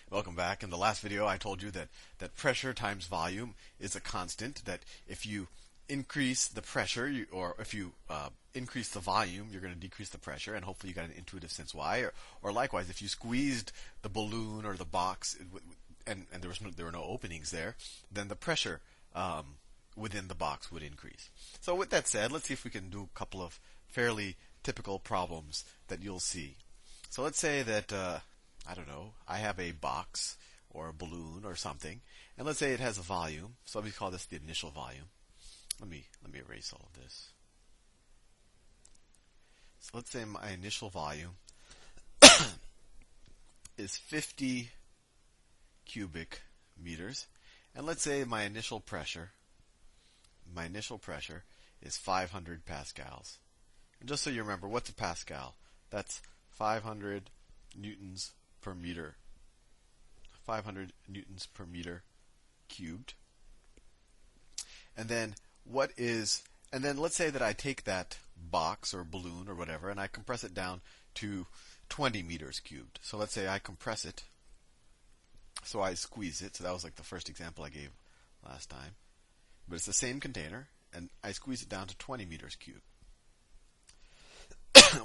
Welcome back. In the last video, I told you that pressure times volume is a constant, that if you increase the pressure, or if you increase the volume, you're going to decrease the pressure, and hopefully you got an intuitive sense why. Or likewise, if you squeezed the balloon or the box, and there were no openings there, then the pressure within the box would increase. So with that said, let's see if we can do a couple of fairly typical problems that you'll see. So let's say that, I don't know, I have a box or a balloon or something, and let's say it has a volume. So let me call this the initial volume. Let me erase all of this. So let's say my initial volume is 50 cubic meters, and let's say my initial pressure is 500 pascals. And just so you remember, what's a pascal? That's 500 newtons per meter. 500 newtons per meter cubed. And then let's say that I take that box or balloon or whatever and I compress it down to 20 meters cubed. So let's say I compress it. So I squeeze it. So that was like the first example I gave last time. But it's the same container, and I squeeze it down to 20 meters cubed.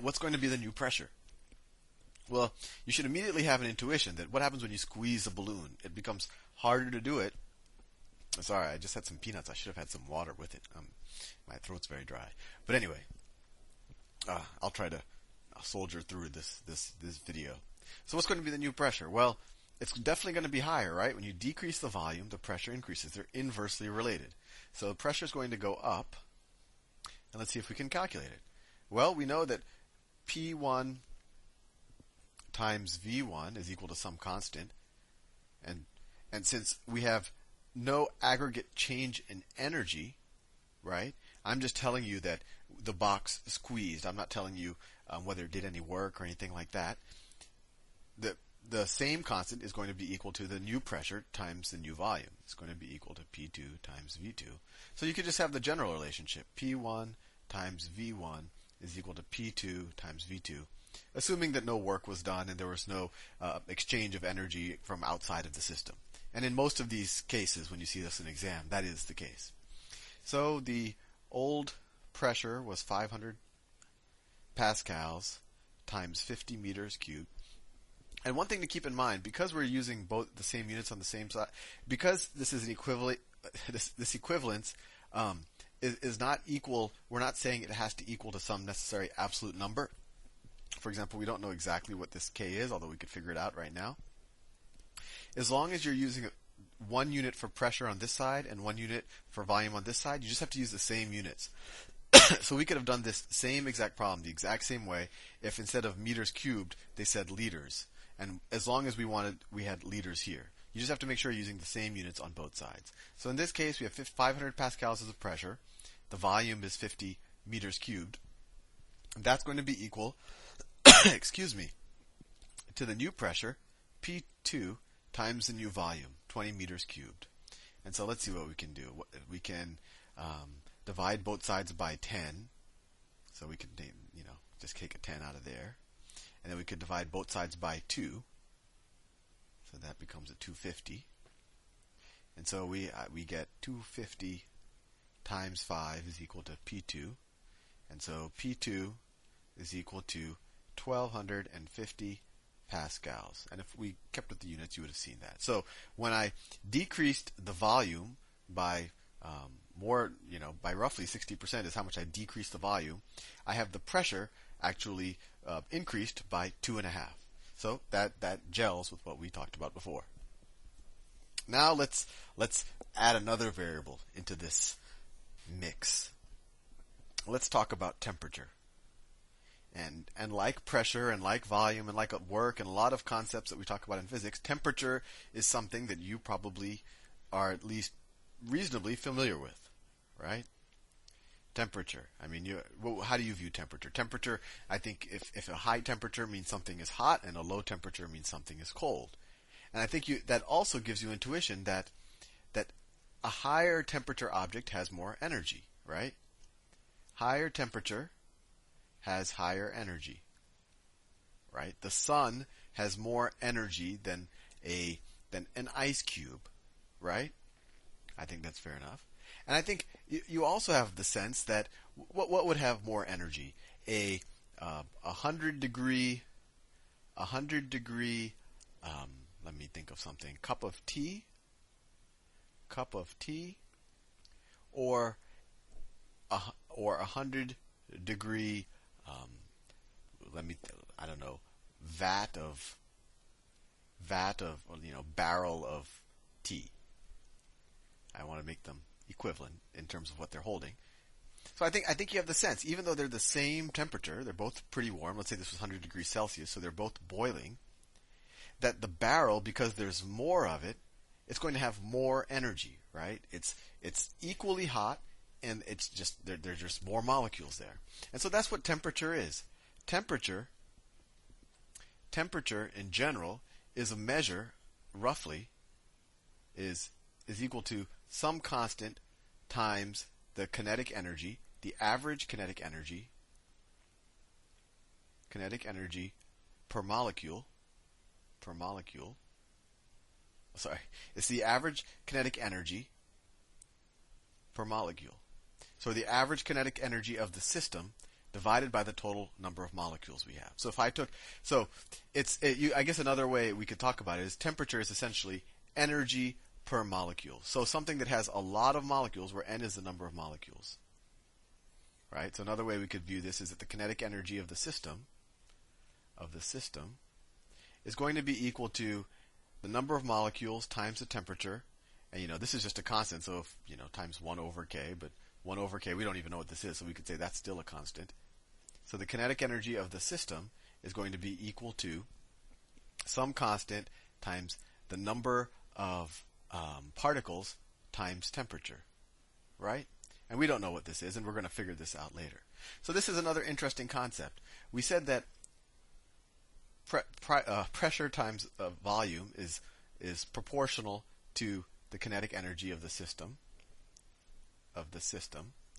What's going to be the new pressure? Well, you should immediately have an intuition that what happens when you squeeze a balloon? It becomes harder to do it. Sorry, I just had some peanuts. I should have had some water with it. My throat's very dry. But anyway, I'll try to soldier through this video. So what's going to be the new pressure? Well, it's definitely going to be higher, right? When you decrease the volume, the pressure increases. They're inversely related. So the pressure is going to go up. And let's see if we can calculate it. Well, we know that P1 times V1 is equal to some constant. And since we have no aggregate change in energy, right? I'm just telling you that the box squeezed. I'm not telling you whether it did any work or anything like that. The same constant is going to be equal to the new pressure times the new volume. It's going to be equal to P2 times V2. So you could just have the general relationship. P1 times V1 is equal to P2 times V2, assuming that no work was done and there was no exchange of energy from outside of the system. And in most of these cases, when you see this in exam, that is the case. So the old pressure was 500 pascals times 50 meters cubed. And one thing to keep in mind, because we're using both the same units on the same side, because this is an equivalent, this equivalence is not equal. We're not saying it has to equal to some necessary absolute number. For example, we don't know exactly what this K is, although we could figure it out right now. As long as you're using one unit for pressure on this side and one unit for volume on this side, you just have to use the same units. So we could have done this same exact problem the exact same way if instead of meters cubed, they said liters. And as long as we had liters here. You just have to make sure you're using the same units on both sides. So in this case, we have 500 pascals as a pressure. The volume is 50 meters cubed. And that's going to be equal, excuse me, to the new pressure, P2 times the new volume, 20 meters cubed. And so let's see what we can do. We can divide both sides by 10. So we can, just take a 10 out of there. And then we could divide both sides by 2. So that becomes a 250. And so we get 250 times 5 is equal to P2. And so P2 is equal to 1250 pascals. And if we kept with the units, you would have seen that. So when I decreased the volume by by roughly 60% is how much I decreased the volume, I have the pressure actually increased by 2.5. So that gels with what we talked about before. Now let's add another variable into this mix. Let's talk about temperature. And like pressure and like volume and like work and a lot of concepts that we talk about in physics, temperature is something that you probably are at least reasonably familiar with, right? Temperature. I mean, how do you view temperature? Temperature, I think if a high temperature means something is hot and a low temperature means something is cold. And I think that also gives you intuition that a higher temperature object has more energy, right? Higher temperature has higher energy, right? The sun has more energy than than an ice cube, right? I think that's fair enough. And I think you also have the sense that what would have more energy? A 100 degree, let me think of something. Cup of tea, or a 100 degree, I don't know, vat of barrel of tea. I want to make them equivalent in terms of what they're holding. So I think you have the sense, even though they're the same temperature, they're both pretty warm. Let's say this was 100 degrees Celsius, so they're both boiling. That the barrel, because there's more of it, it's going to have more energy, right? It's equally hot, and it's just there's just more molecules there. And so that's what temperature is. Temperature in general is a measure, roughly, is equal to some constant times the kinetic energy, the average kinetic energy per molecule. Sorry, it's the average kinetic energy per molecule. So the average kinetic energy of the system divided by the total number of molecules we have. So if I took, I guess another way we could talk about it is temperature is essentially energy per molecule. So something that has a lot of molecules, where n is the number of molecules, right? So another way we could view this is that the kinetic energy of the system is going to be equal to the number of molecules times the temperature. And this is just a constant, so if times 1 over k, but 1 over k, we don't even know what this is, so we could say that's still a constant. So the kinetic energy of the system is going to be equal to some constant times the number of particles times temperature, right? And we don't know what this is, and we're going to figure this out later. So this is another interesting concept. We said that pressure times volume is proportional to the kinetic energy of the system.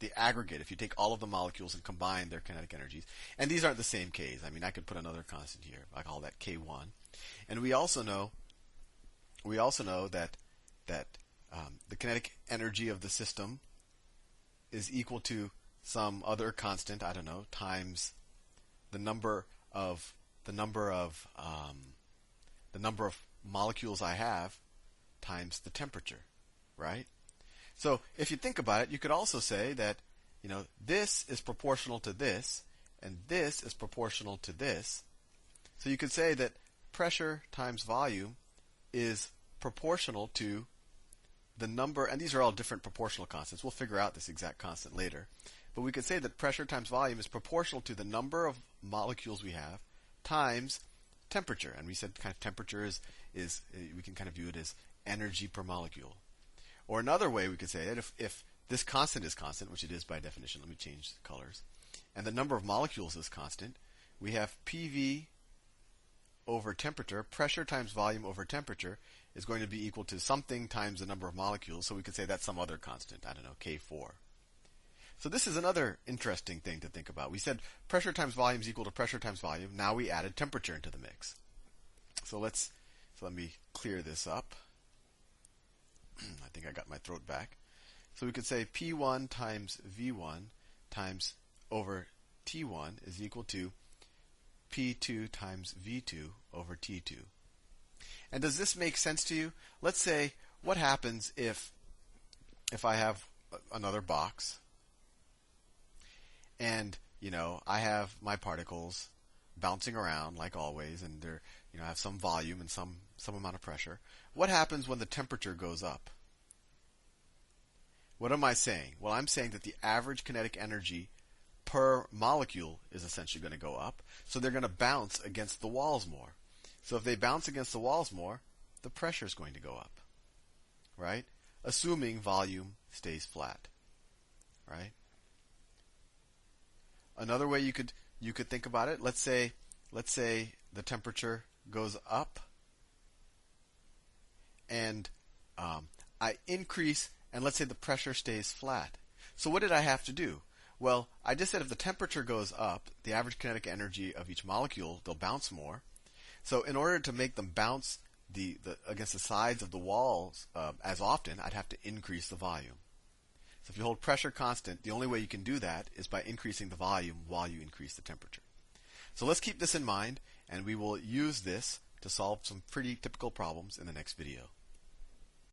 The aggregate, if you take all of the molecules and combine their kinetic energies, and these aren't the same k's. I mean, I could put another constant here. I call that k1. And we also know that the kinetic energy of the system is equal to some other constant, I don't know, times the number of molecules I have times the temperature, right? So if you think about it, you could also say that this is proportional to this, and this is proportional to this. So you could say that pressure times volume is proportional to the number, and these are all different proportional constants. We'll figure out this exact constant later. But we could say that pressure times volume is proportional to the number of molecules we have times temperature. And we said kind of temperature is we can kind of view it as energy per molecule. Or another way we could say it, if this constant is constant, which it is by definition, let me change the colors, and the number of molecules is constant, we have PV over temperature, pressure times volume over temperature, is going to be equal to something times the number of molecules, so we could say that's some other constant, I don't know, K4. So this is another interesting thing to think about. We said pressure times volume is equal to pressure times volume. Now we added temperature into the mix. So let me clear this up. I think I got my throat back. So we could say P1 times V1 times over T1 is equal to P2 times V2 over T2. And does this make sense to you? Let's say, what happens if I have another box and, I have my particles bouncing around like always, and they're, I have some volume and some amount of pressure. What happens when the temperature goes up? What am I saying? Well, I'm saying that the average kinetic energy per molecule is essentially going to go up, so they're going to bounce against the walls more. So if they bounce against the walls more, the pressure is going to go up, right? Assuming volume stays flat, right? Another way you could think about it, let's say the temperature goes up, and I increase, and let's say the pressure stays flat. So what did I have to do? Well, I just said if the temperature goes up, the average kinetic energy of each molecule, they'll bounce more. So in order to make them bounce against the sides of the walls as often, I'd have to increase the volume. So if you hold pressure constant, the only way you can do that is by increasing the volume while you increase the temperature. So let's keep this in mind, and we will use this to solve some pretty typical problems in the next video.